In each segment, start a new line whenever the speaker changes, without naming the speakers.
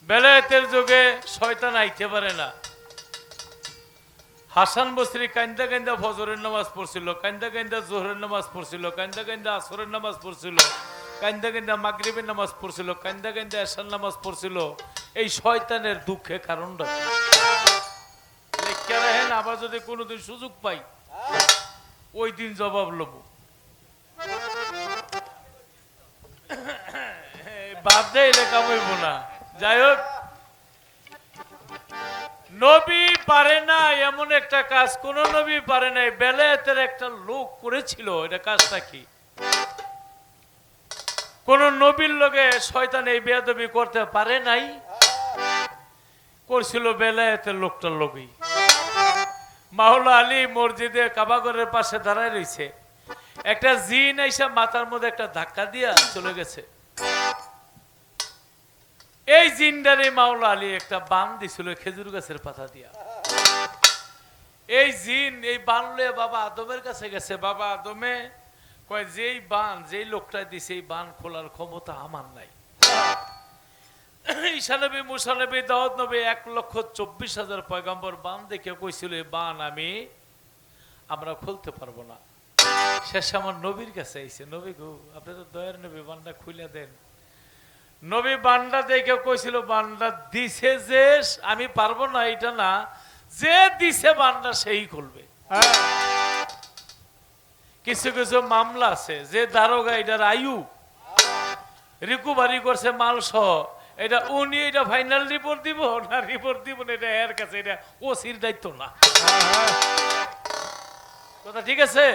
বেলায়েতের যুগে শয়তান আইতে পারে না। হাসান বসরি কান্দা কান্দা ফজরের নামাজ পড়ছিল, কান্দা কান্দা জোহরের নামাজ পড়ছিল, কান্দা কান্দা আসরের নামাজ পড়ছিল, কান্দা কান্দা মাগরিবের নামাজ পড়ছিল, কান্দা কান্দা এশার নামাজ পড়ছিল। এই শয়তানের দুঃখে কারণটা লেখা রাখেন, আবার যদি কোনোদিন সুযোগ পাই ওই দিন জবাব লব। বাদ দেয় লেখা বইব না। যাই হোক, নবী পারে না এমন একটা কাজ কোন নবী পারে নাই, বেলায়েতের একটা লোক করেছিল। এটা কাজটা কি? কোন নবীর লগে শয়তান এই বেয়াদবি করতে পারে নাই, করছিল বেলায়েতের লোকটার লোকই। মাওলা আলী মসজিদে কাবাগরের পাশে দাঁড়ায় রয়েছে, একটা জিন আইসা মাথার মধ্যে একটা ধাক্কা দিয়া চলে গেছে। এই জিনদারে মাওলা আলী একটা বান দিছিল খেজুর গাছের পাতা দিয়া। এই জিন এই বান লয়ে বাবা আদমের কাছে গেছে। বাবা আদমে কয়, যেই বান যেই লোকটা দিছে এই বান খোলার ক্ষমতা আমার নাই। ঈসা নবী, মুসা নবী, দাউদ নবী 1,24,000 পয়গম্বর বান দেখে কইছিল এই বান আমরা খুলতে পারবো না। শেষে আমার নবীর কাছে আইছে, নবী গো আপনি তো দয়ার নবী, বানটা খুলে দেন। নবী বান্ডা দেখে কইছিল, বান্ডা দিছে যে আমি পারবো না, এটা না, যে দিছে বান্ডা সেই খুলবে। কিছু কিছু মামলা আছে, যে দারোগা এটার আয়ু রিকভারি করছে মাল সহ, এটা উনি এটা ফাইনাল রিপোর্ট দিব না রিপোর্ট দিব না, এটা এর কাছে, এটা ওসির দায়িত্ব না। কথা ঠিক আছে?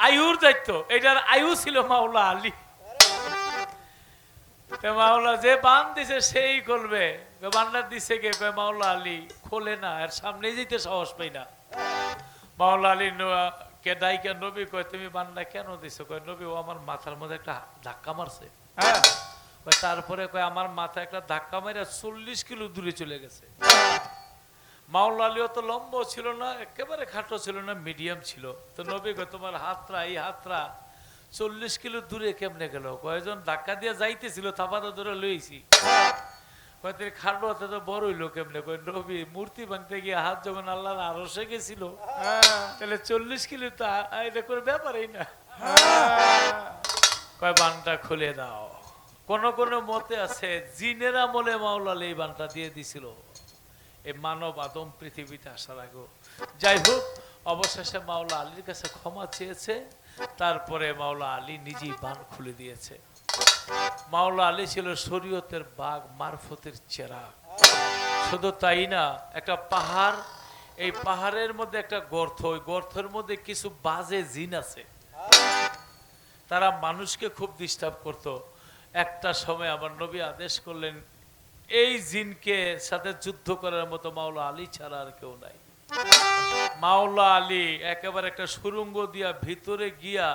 আয়ুর দায়িত্ব, এটার আয়ু ছিল মাওলা আলী। মাওলা যে বান দিছে সেই করবে। বান্ডার দিছে কে? মাওলা আলী। খোলে না, এর সামনে যেতে সাহস পাই না। মাওলা আলী কে ডাইকা নবী কয়, তুমি বান্ডা কেন দিছো? কয়, নবী ও আমার মাথার মধ্যে একটা ধাক্কা মারছে। তারপরে কয়, আমার মাথায় একটা ধাক্কা মেরে 40 কিলো দূরে চলে গেছে। মাওলা আলী অত লম্বা ছিল না, একেবারে খাটো ছিল না, মিডিয়াম ছিল। তো নবী কয়, তোমার হাতরা, এই হাতরা 40 কিলো দূরে কেমনে গেল? কয়েকজন ধাক্কা দিয়ে যাইতেছিল, থাপাটা ধরে লইছি। কয়েকদিন খাটো হাতে তো বড় হইলো কেমনে? কয়, নবী মূর্তি ভাঙতে গিয়ে হাত যখন আল্লাহর আরশে গেছিল, তাহলে 40 কিলো তো এটা করে ব্যাপারই না। কয়, বানটা খুলে দাও। কোন কোন মতে আছে জিনের আমলে মাওলা আলী এই বানটা দিয়ে দিছিল এই মানব আদম পৃথিবীতে আসার আগে। যাই হোক, অবশেষে মাওলা আলীর কাছে ক্ষমা চেয়েছে। তারপরে মাওলা আলী নিজেই বান খুলে দিয়েছে। মাওলা আলী ছিল শরীয়তের বাগ, মারফতের চেরাগ। শুধু তাই না, একটা পাহাড়, এই পাহাড়ের মধ্যে একটা গর্ত, ওই গর্তের মধ্যে কিছু বাজে জিন আছে, তারা মানুষকে খুব ডিস্টার্ব করত। একটা সময় আমার নবী আদেশ করলেন, এই জিনকে সাথে যুদ্ধ করার মতো মাওলা আলী ছাড়া আর কেউ নাই। মাওলা আলী একেবারে একটা সুরঙ্গ দিয়া ভিতরে গিয়া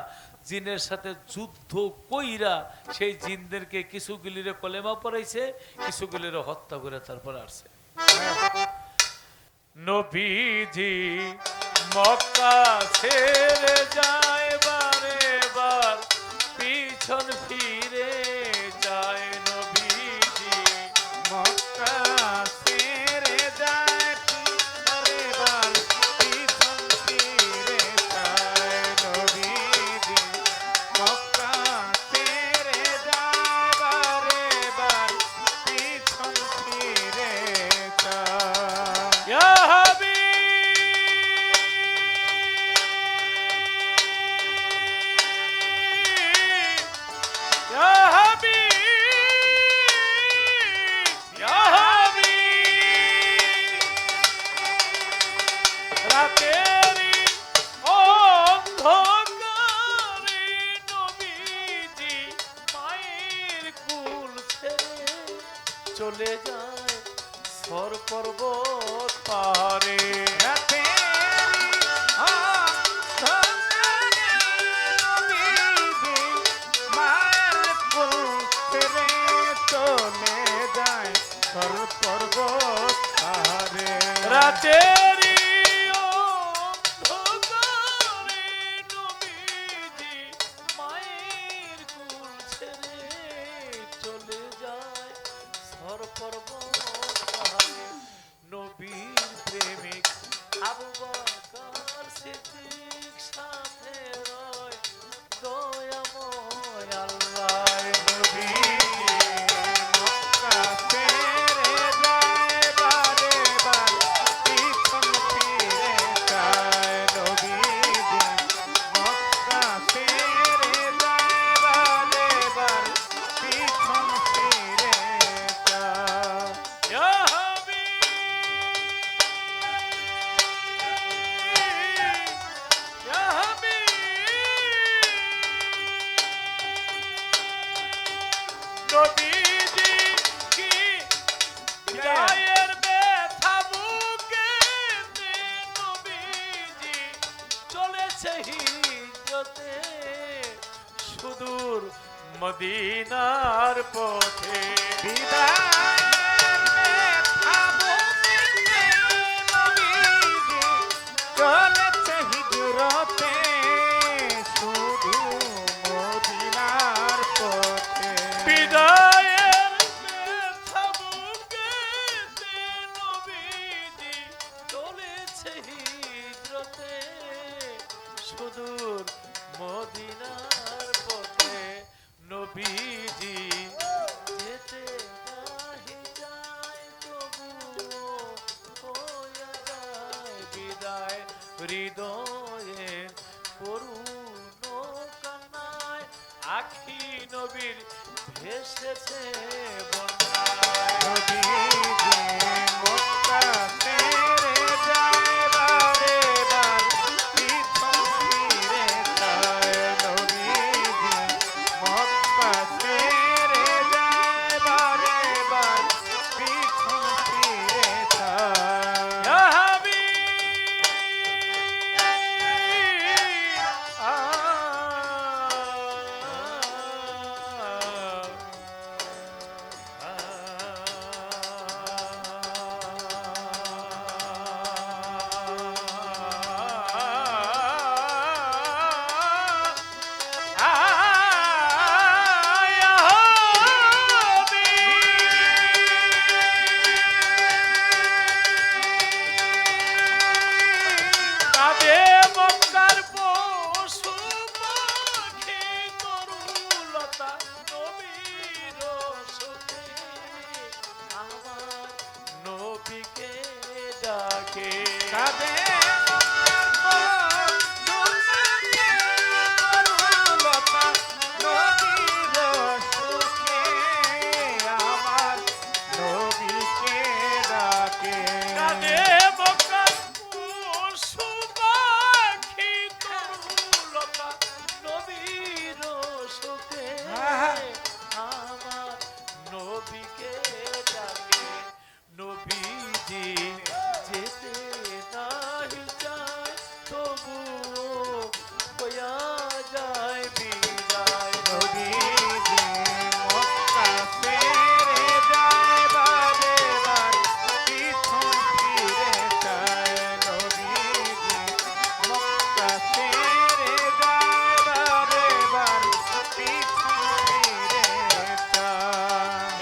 জিনের সাথে যুদ্ধ কইরা সেই জিনদেরকে কিছুগুলিরে কলেমা পড়াইছে, কিছুগুলিরে হত্যা করে তারপর আসছে। নবীজি মক্কা ছেড়ে যায় বারে বার, পিছন ফিরে যায়। নবীজি মক্কা ছেড়ে যায় বারে বার, পিছন ফিরে যায়। নবীজি মক্কা ছেড়ে যায় বারে বার, পিছন ফিরে যায়। ইয়া হাবিব, চলে যায় সর পর্বত পারে। চলে যায় সর পর্বত পারে। রাতেরি অন্ধকারে নবীজি মায়ের কুল ছেড়ে চলে যায় সর বিদায়ের ব্যথা বুকে নবীজি চলেছে হিজরতে সুদূর মদিনার পথে
চলেছে হিজরতে শুধু মদিনার পথে
বিদায়ের ব্যথা বুকে নবীজি চলেছে হিজরতে সুদূর মদিনার পথে নবীজি যেতে নাহি যায় তবুও হইয়া যায় বিদায় হৃদয়ের করুণ কান্নায় আখি নবীর ভেসেছে বন্যায় ইয়া কাঁদে মক্কার পশু পাখি তরুলতা নবীর সুখে আমার নবীকে ডাকে কাঁদে মক্কার পশু পাখি তরুলতা নবীর সুখে আমার নবীকে ডাকে নবীজি যেতে নাহি চায় তবুও হইয়া যায় বিদায়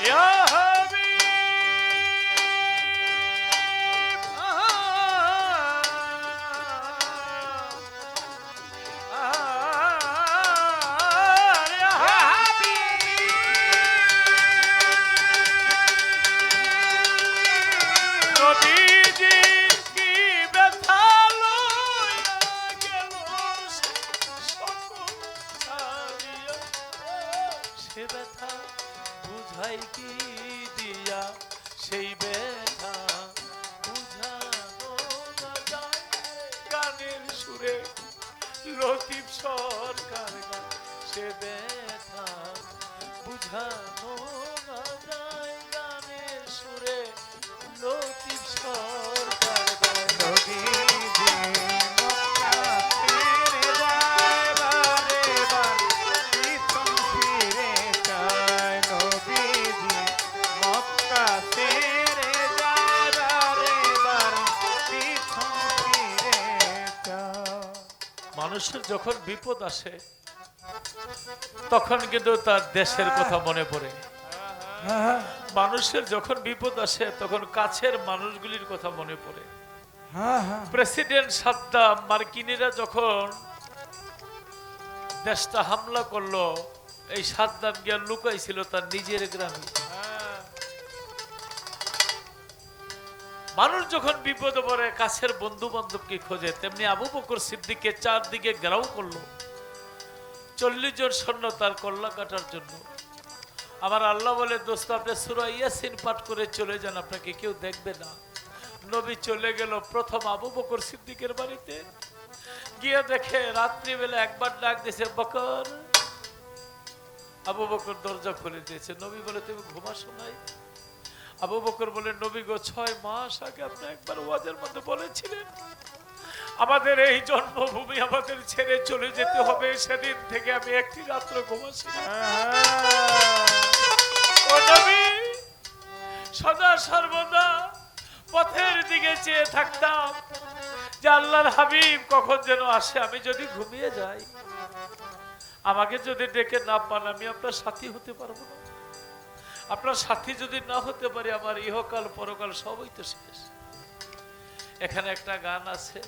ইয়া নবীজি কি ব্যথা লইয়া গেল সকল ছাড়িয়া সে ব্যথা বুঝাই কি দিয়া সেই ব্যথা বুঝানো না যায় গানের সুরে লতিফ সরকার গান সে ব্যথা বুঝানো না যায় গানের সুরে লতিফ সরকার গান মানুষের যখন বিপদ আসে তখন কিন্তু তার দেশের কথা মনে পড়ে মানুষের যখন বিপদ আসে তখন কাছের মানুষগুলির কথা মনে পড়ে প্রেসিডেন্ট সাদ্দাম মার্কিনীরা যখন দেশটা হামলা করলো এই সাদ্দাম গিয়া লুকাইছিল তার নিজের গ্রামে মানুষ যখন বিপদে পড়ে কাছের বন্ধু বান্ধবকে খোঁজে তেমনি আবু বকর সিদ্দিককে চারদিকে ঘেরাও করলো 40 জন সৈন্য তার কল্লা কাটার জন্য আমার আল্লাহ বলে দোস্ত আপনি সূরা ইয়াসিন পাঠ করে চলে যান আপনাকে কেউ দেখবে না নবী চলে গেল প্রথম আবু বকর সিদ্দিকের বাড়িতে গিয়ে দেখে রাত্রিবেলা একবার ডাক দিয়েছে বকর আবু বকর দরজা খুলে দিয়েছে নবী বলে তুমি ঘুমাসো নাই আবু বকর বলেন, নবী গো, 6 মাস আগে আপনি একবার ওয়াজের মধ্যে বলেছিলেন আমাদের এই জন্মভূমি আমাদের ছেড়ে চলে যেতে হবে। সেদিন থেকে আমি একটি রাত্র ঘুমাসি না। ও নবী, সদা সর্বদা পথের দিকে চেয়ে থাকতাম যে আল্লাহর হাবিব কখন যেন আসে। আমি যদি ঘুমিয়ে যাই, আমাকে যদি ডেকে না পান, আমি আপনার সাথী হতে পারবো না। আপনার সাথী যদি না হতে পারি, আমার ইহকাল পরকাল সবই তো শেষ। এখানে একটা গান আছে,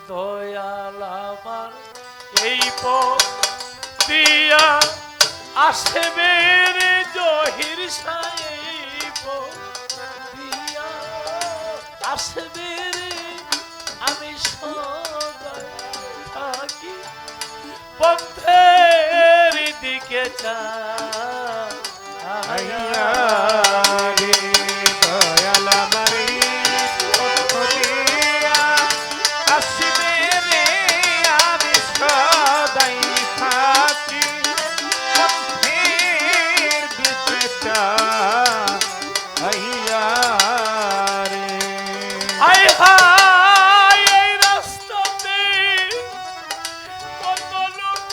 দয়াল আমার এই পথ দিয়া আসবে রে জহির সাই, এই পথ দিয়া আসবে রে, আমি সদা থাকি পথের দিকে চাই।
রে দয়াল আমার পথ দিয়া আসবে রে, আমি সদাই থাকি পথের দিকে চাহিয়া রে।
হায় হায়, এই রাস্তাতে কত লোক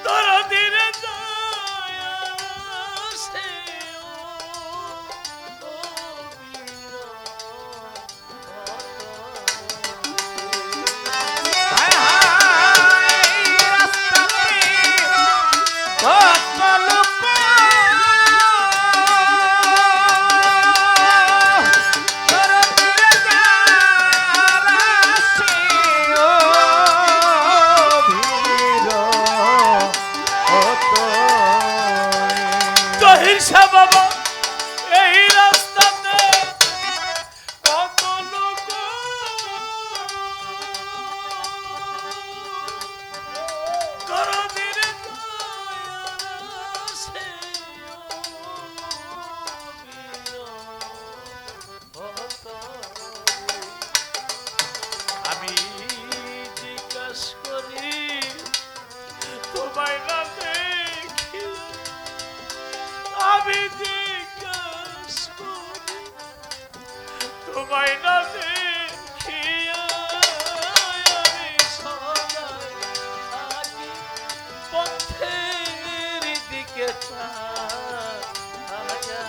দরদিরে যায় আসে, ও বীর।
হায় হায়, রাস্তাতে কত লোক দরদিরে যার আসে, ও বীর, ও তোরে।
জহির শাহ বাবা, এই রাস্তাতে কত লোক দরদিরে যায় আসে, ও বীর। আমি জিজ্ঞাস করি তোমায় না দেখি, আমি জিজ্ঞাস করি তোমায় না দেখিয়া, আমি সদাই থাকি পথের দিকে চাহিয়া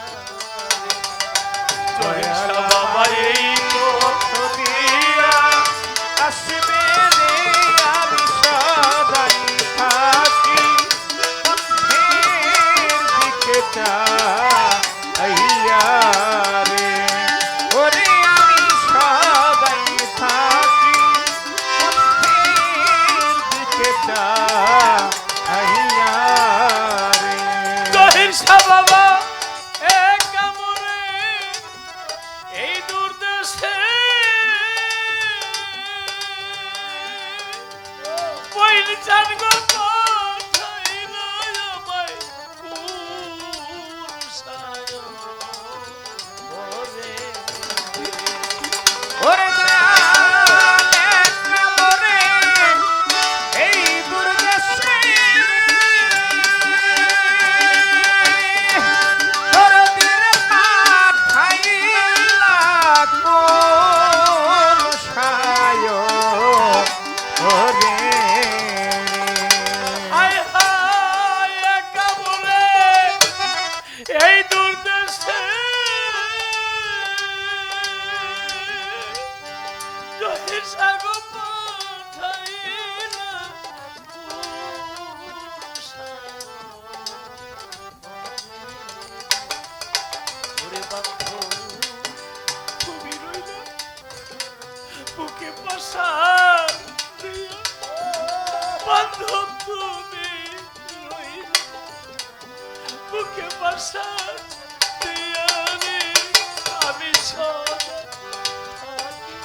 রে। জহির শাহ বাবা, এই পথ
দিয়া আসবে রে, আমি সদাই থাকি পথের দিকে চাহিয়া রে। ওরে আমি সদাই থাকি পথের দিকে চাহিয়া রে।
জহির শাহ বাবা, এক কামড়ে এই দূর দেশে পইল চান গো পাঠাইল আমায় কুরসায়, ওরে
ওরে দয়াল এক কামড়ে এই দুর্দশে দরদির পাঠাইলা কোন সায়, ওরে
হায় হায়, এক কামড়ে এই দূর দেশে জহির শাহ গো পাঠাইল কুরসায়। ওরে বান্ধব, তুমি রইলে বুকে পাশার দিয়া, বান্ধব তুমি রইলে বুকে পাশার দিয়া রে, আমি সদা থাকি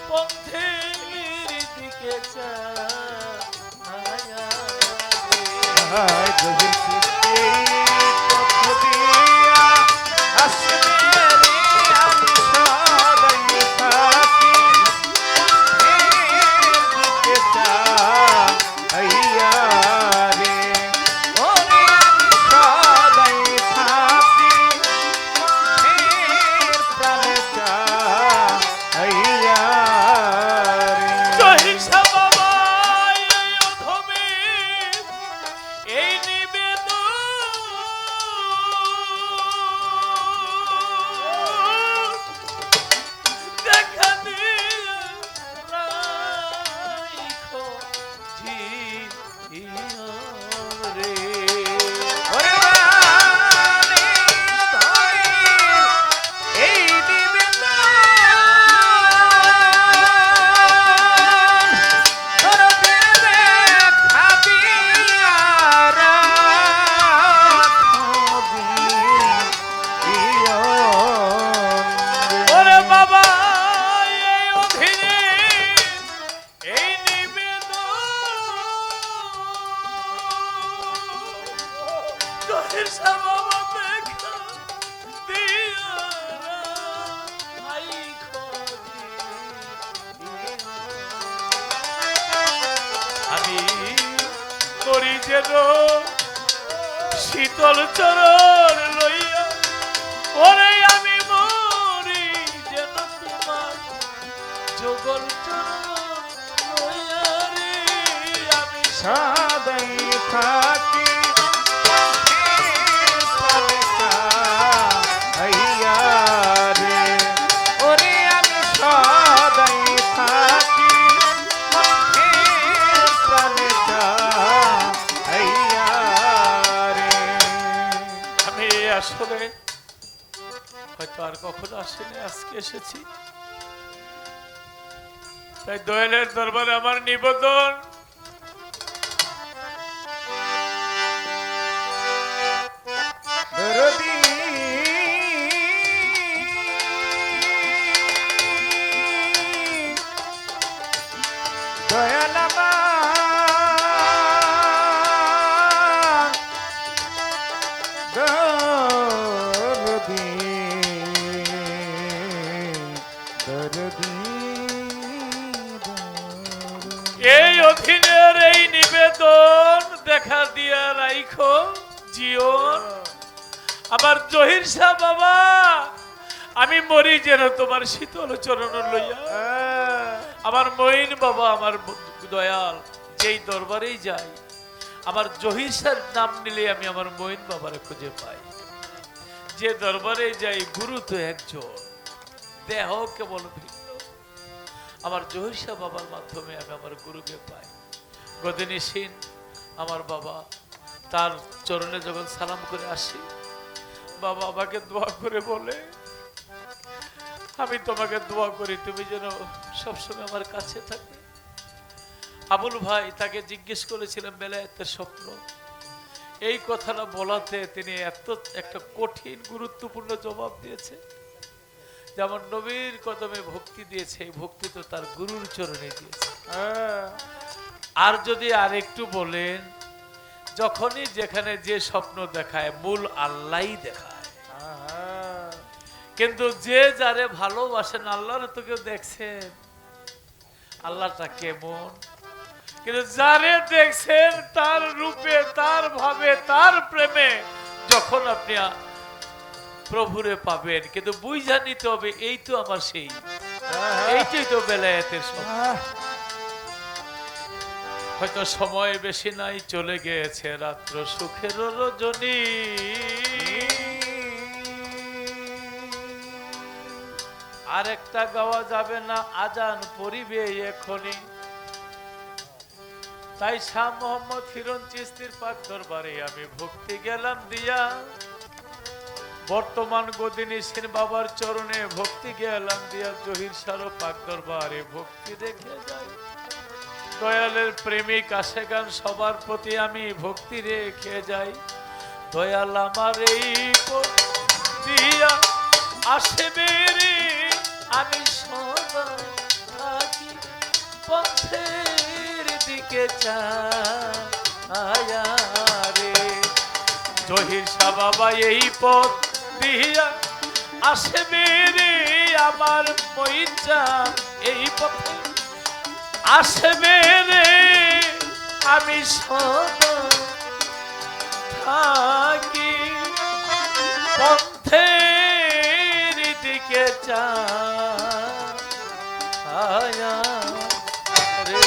পথের দিকে চাহিয়া রে।
গভীর সৃষ্টি পথ দিয়া আসবে রে, আমি সদাই থাকি পথের দিকে চাহিয়া রে।
এই নিবেদন দেখা দিয়া রাইখো জিয়া রে।
ওরে বাণী ধরে এই নিবেদন দরদের দেখা দিয়া রাখো জিয়ন রে।
ওরে বাবা এই অধীনে এই নিবেদন জহির শাহ বাবা দেখা দিয়া রাইখো আমি করি যেন শীতল চরণ লইয়া ওরে আমি মরি যেন তোমার যুগল চরণ লইয়া রে। আমি
সদাই থাকি আইয়া রে। ওরে আমি সদাই থাকি প্রাণে আইয়া রে।
আমি আসলে হয়তো আর কখনো আসিনি, আজকে এসেছি। তাই দয়ালের দরবারে আমার নিবেদন
দরদি দয়াল আমার দরদি দরদি
এই অধীনের এই নিবেদন দেখা দিয়া রাইখো জীবন আমার জহির শাহ বাবা। আমি মরি যেন তোমার শীতল চরণ লইয়া। আমার মঈন বাবা আমার দয়াল যেই দরবারেই যাই আমার জহির শাহর নাম নিলে আমি আমার মঈন বাবারে খুঁজে পাই। যে দরবারে যাই গুরু তো একজন, দেহ কেবল ভিন্ন। আমার জহির শাহ বাবার মাধ্যমে আমি আমার গুরুকে পাই। গদিনী সিন আমার বাবা, তার চরণে যখন সালাম করে আসি বাবা আমাকে দোয়া করে বলে আমি তোমাকে দোয়া করি তুমি যেন সবসময় আমার কাছে থাকে। আবুল ভাই তাকে জিজ্ঞেস করেছিলেন বেলায়েতের স্বপ্ন, এই কথাটা বলাতে তিনি এত একটা কঠিন গুরুত্বপূর্ণ জবাব দিয়েছে। যেমন নবীর কদমে ভক্তি দিয়েছে, এই ভক্তি তো তার গুরুর চরণে দিয়েছে। আর যদি আরেকটু বলেন, যখনই যেখানে যে স্বপ্ন দেখায় মূল আল্লাহই দেখায়, কিন্তু যে যারে ভালোবাসেন আল্লাহর তো কেউ দেখছেন আল্লাহটা কেমন, কিন্তু যারে দেখছেন তার রূপে তার ভাবে তার প্রেমে যখন আপনি প্রভুরে পাবেন, কিন্তু বুঝা নিতে হবে এই তো আমার সেই, এইটাই তো বেলায়েতের স্বপ্ন। হয়তো সময় বেশি নাই, চলে গিয়েছে রাত্র সুখের রজনী। আর একটা গাওয়া যাবে না, আজান পড়িবে এখনই। তাই শাহ মোহাম্মদ হিরণ চিশতির পাক দরবারে আমি ভক্তি গেলাম দিয়া। বর্তমান গদিনী সেন বাবার চরণে ভক্তি গেলাম দিয়া। জহির শাহ পাক দরবারে ভক্তি রেখে যাই। দয়ালের প্রেমিক আশেগান সবার প্রতি আমি ভক্তি রেখে যাই। দয়াল আমার এই দিয়া আসবে রে, আমি সদা থাকি পথের দিকে চায়া রে। জহির শাহ বাবা এই পথ দিয়া আসবে রে, আমার মইচা এই পথে আসবে রে, আমি সদা থাকি পথের দিকে চায়া রে।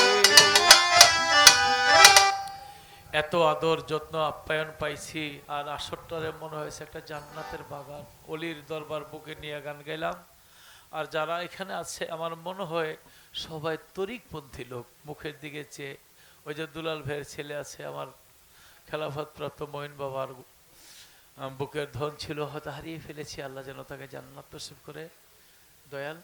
এত আদর যত্ন আপ্যায়ন পাইছি, আর আসরটারে মনে হয়েছে একটা জান্নাতের বাগান। অলির দরবার বুকে নিয়ে গান গাইলাম। আর যারা এখানে আছে আমার মনে হয় সবাই তরিকপন্থী লোক। মুখের দিকে চেয়ে ওই যে দুলাল ভাইয়ের ছেলে আছে, আমার খেলাফতপ্রাপ্ত মঈন বাবার বুকের ধন ছিল, হয়তো হারিয়ে ফেলেছি। আল্লাহ যেন তাকে জান্নাত নসিব করে। দয়াল